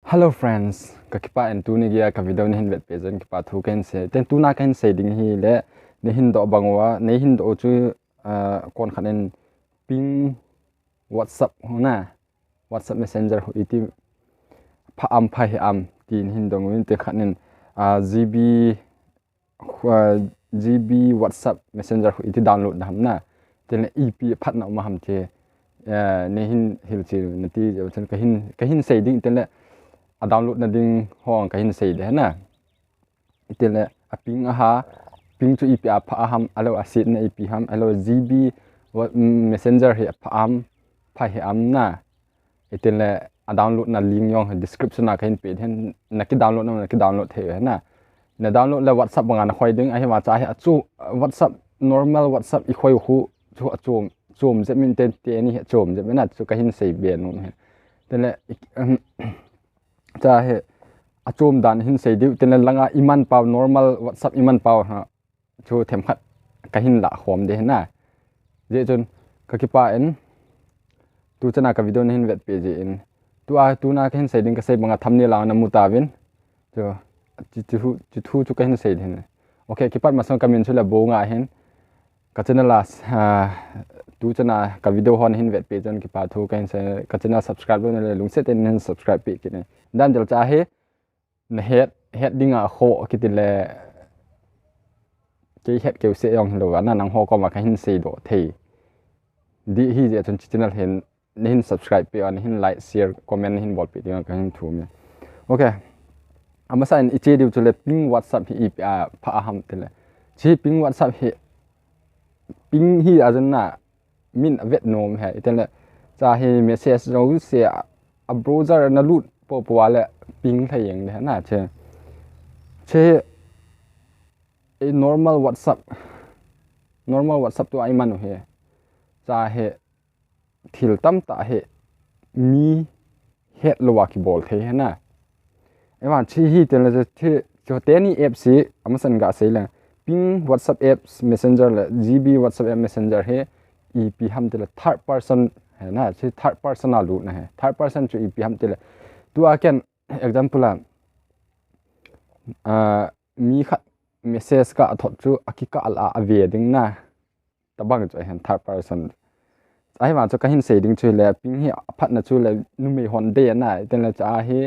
Hello friends, kakipa and tu ni gia ka video ni hin vet pejan kipa thu ken se ten tu na ken se ding hi le ni hin do bangwa ni hin do chu kon khanen ping WhatsApp hona WhatsApp Messenger ho iti pha am pha hi am tin hin dong win te khanen GB GB WhatsApp Messenger ho iti download na hamna ten EP phat na ma ham che ni hin hil chi nati chen ka hin se ding ten le download na ding hong ka hin sei de na itele a ping a ha ping chu ip a pha ham alo asit na ip ham alo gb messenger he pha am pha he am na itele a download na link yong description na ka hin page hen na ki download the na download la whatsapp banga na khoi ding a he ma cha he chu whatsapp normal whatsapp i khoi khu chu a chom je min ten te ni he chom je na chu ka hin sei be no he tele cha he achom dan hin sei diu ten langa iman paw normal whatsapp iman paw ha chu them khat ka hin la khom de na je chun ka ki pa en tu chana ka video hin vet page in tu na ka hin sei ding ka sei banga thamni la na mutawin cho chi thu chu ka hin sei den okay ki pat ma song comment chu la bo nga hen ka channel la tu chana ka video hon hin vet page on ki pa thu ka hin se ka channel subscribe lo ne lung se ten hin subscribe pe ki ne dan jal cha he na heading a kho kitile ke head ke se yong lo na nang ho ko ma ka hin se do the di hi je chun channel hin hin subscribe pe on hin like share comment hin bol pe ti ka hin thu me okay amasa in iche diu chule ping whatsapp hi pha ham tele chi ping whatsapp hi ping hi azan na min vet nom he itele cha hi message ro se a browser na lut po wala ping thay yang de na che a normal whatsapp to ai man he cha he thil tam ta he mi het lo wa ki bol the na ai wan chi hi ten la che cho te ni app si amasan ga sei la ping whatsapp apps messenger la gb whatsapp app messenger he ep ham te la third person है ना चे third person आ लूट ना है third person जो ep हम ते ले tu akan example la mi khat message ka thot chu akika ala ave ding na tabang cho hen third person ai ma cho ka hin sei ding chu le ping hi phat na chu le nu me hon de na ten la cha hi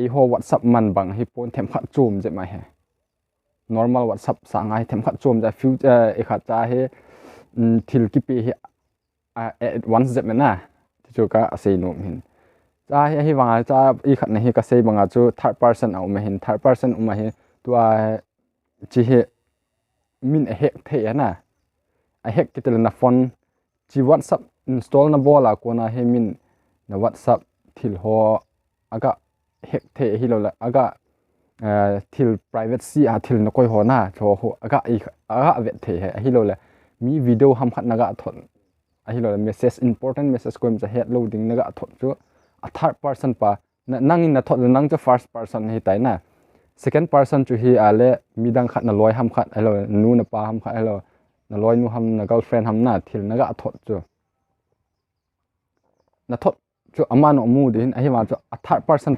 e ho whatsapp man bang hi pon them khat chum je ma he normal whatsapp sang ai them khat chum ja future e khat cha he thil ki pe hi at once je na chu ka sei no hin cha hi wanga cha i khat na hi ka sei banga chu third person au ma hin third person ma hi tua chi he min a hek the na a hek kitel na phone chi whatsapp install na bola ko na he min na whatsapp thil ho aga hek the hi lo la aga thil privacy a thil na koi ho na cho ho aga vet the hi lo la mi video ham khat na ga thon a hi lo la message important message ko ma head loading na ga thon chu a third person pa nang in na thot nang cho first person hi tai na second person chu hi ale midang khat na loi ham khat alo nu na pa ham khat alo na loi nu ham na girlfriend ham na thil na ga thot chu na thot chu amano mu din a hi ma chu a third person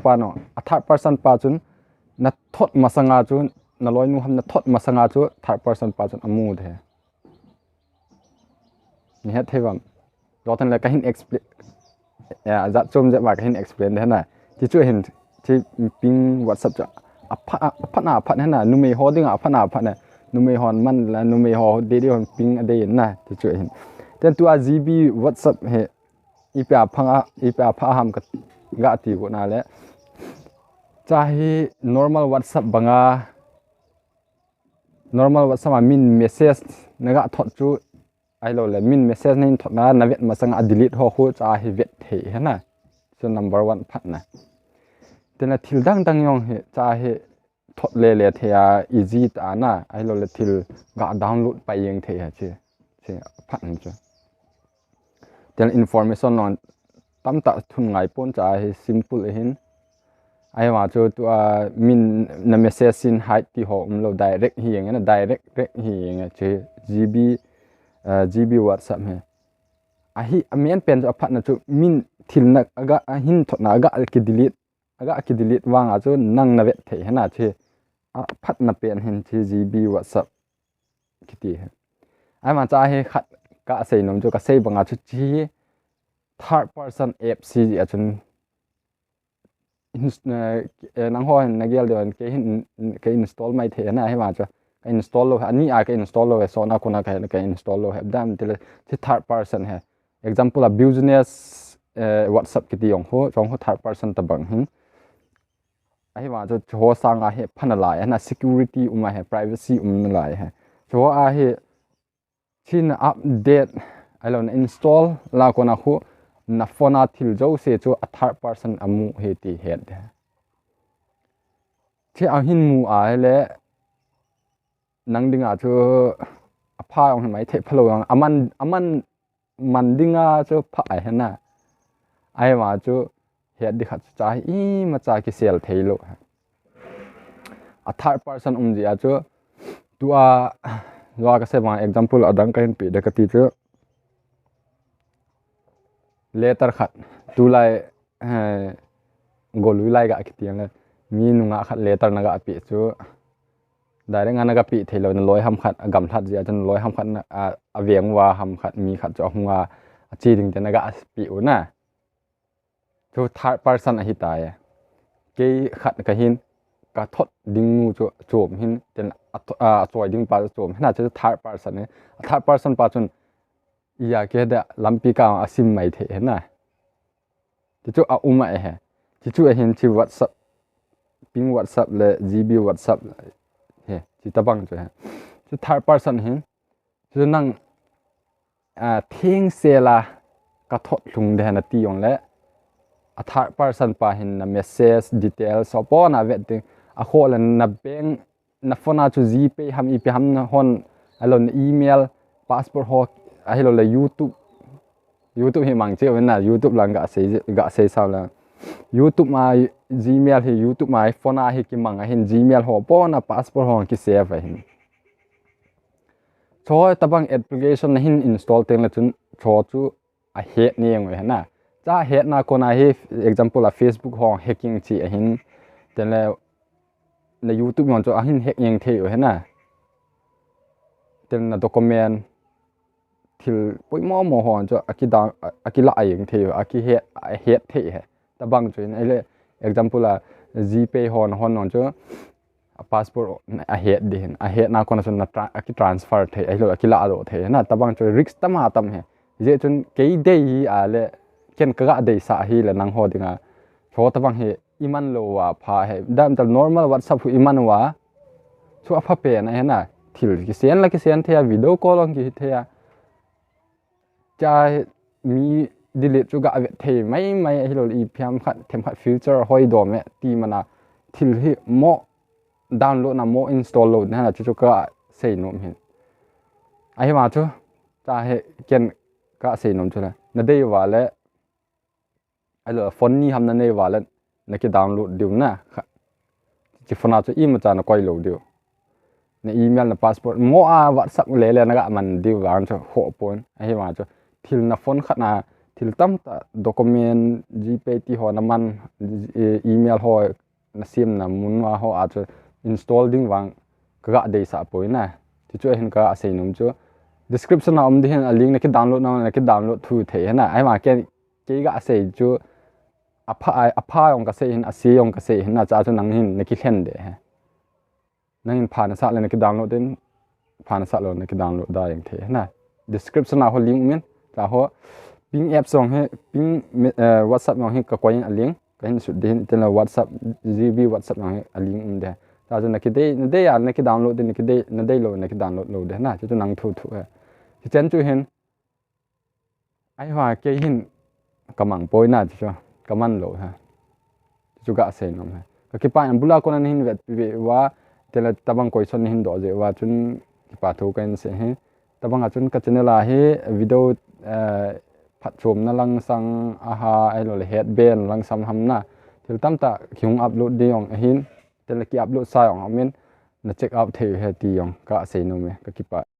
pa chun na thot masanga chu na loi nu ham na thot masanga chu third person pa chun amu the ni het thewam dotan la ka hin explain ya za chom je ma ka hin explain de na chi chu hin chi ping whatsapp cha apha na nu me ho ding apha na nu me hon man la nu me ho de de hon ping ade na chi chu hin ten tu a gb whatsapp he ipa pha ham ka ga ti ko na le cha hi normal whatsapp banga normal whatsapp min message na ga thot chu ai lo le min message nin thot na vet ma sang a delete ho cha hi vet the he na so number 1 phat na tena thil dang yong he cha he thot le the ya easy ta na ai lo le thil ga download pa yeng the ya che phat ni chu ten information on tam ta thun ngai pon cha he simple hin ai wa chu tu min na message sin hide ti ho lo direct hi yeng na direct hi yeng che gb whatsapp he a hi amian pen cho phat na chu min thil na aga hin thot na aga ki delete wanga chu nang na vet thei hana che phat na pen hin chi gb whatsapp kiti he ai ma cha he khat ka sei nom chu ka sei banga chu chi third person app si achun nang ho na gel don ke install mai the na he ma chu ka install lo ani a ka install lo so na kuna ka install lo have dam til third person he example a business whatsapp kiti yong ho chong ho third person ta bang hin ai ma chu ho sang a he phana lai na security he privacy lai he cho a he chin update ai lo install la ko na khu na phone a thil jo se chu a third person amu he ti head che a hin mu a le nang dinga chu a pha ong mai the phalo aman man dinga chu pha ai hana ai ma chu head di khat cha i ma cha ki sel theilo a third person ji a chu tu a lo ka se ma example adang kain pi de ka ti chu letter khat tu lai golui lai ga kitiang le mi nunga khat letter na ga pi chu direct nga na ga pi thelo na loi ham khat agam that ja jan loi ham khat na a veng wa ham khat mi khat cho hunga chi ding te na ga pi u na chu third person a hi ta ya ke khat ka hin ka thot ding mu chu chom hin ten a choi ding pa chom hna chu third person ne third person pa chun iya ke da lampi ka asim mai the na ti chu a uma he ti chu a hin chi whatsapp ping whatsapp le gb whatsapp he ti tabang chu he chu third person hin chu nang thing se la ka thot lung de na ti yong le a third person pa hin na message details so po na vet ting a khol na bank na phone chu gpay ham i pe ham na hon alon email passport ho a hello le youtube hi mang che na youtube lang ga se sao la youtube ma gmail hi youtube ma phone a hi ki mang a hin gmail ho po na passport ho ki save a hin cho tabang application na hin install teng la chun cho chu a he ni ang we na cha he na ko na hi example a facebook ho hacking chi a hin ten le na youtube yon cho a hin hack yang the we na ten na document thil poi mo hon cho akila ayeng the aki he the he tabang chu ai le example a gpay hon non cho passport a he din a he na ko na chun na aki transfer the ai lo akila ado the na tabang chu risk tama tam he je chun ke dei a le ken ka dei sa hi le nang ho dinga cho tabang he iman lo wa pha he dam tal normal whatsapp hu iman wa chu a pha pe na he na thil ki sen la ki sen the video call ong ki the cha mi delete chu ga ve the mai hi lo i phiam khat them khat future hoi do me ti mana thil hi mo download na mo install lo na chu ka sei nom hin ai ma chu cha he ken ka sei nom chu la na dei wa le ai lo phone ni ham na nei wa le na ki download diu na chi phone chu i ma cha na koi lo diu na email na passport mo a whatsapp le na ga man diu wang chu ho pon ai ma chu thil na phone khat na thil tam ta document gpay ti ho na man email ho na sim na mun wa ho a chu install ding wang ka dei sa poi na ti chu hin ka sei nom chu description na om di hin a link na ki download thu the na ai ma ke ga sei chu apha ong ka sei hin a si ong ka sei hin na cha chu nang hin na ki hlen de he nang hin phana sa le na ki download din phana sa lo na ki download da yang the na description na ho link min ta ho ping app song he ping whatsapp yong he ka koin a link ka hin su din ten la whatsapp gb whatsapp yong he a link de ta chu na ki de ya na ki download din ki de na de lo na ki download lo de na chu nang thu he ki chen chu hin ai hwa ke hin kamang poi na chu kaman lo ha chu ga se nom ha ka ki pa an bula ko na hin vet pi wa tela tabang koi son hin do je wa chun ki pa tho kan se he tabang a chun ka channel a he video phat chom na lang sang aha ai lo le head band lang sam ham na thil tam ta kyung upload de yong hin tela ki upload sa yong amen na check out the he ti yong ka se no me ka ki pa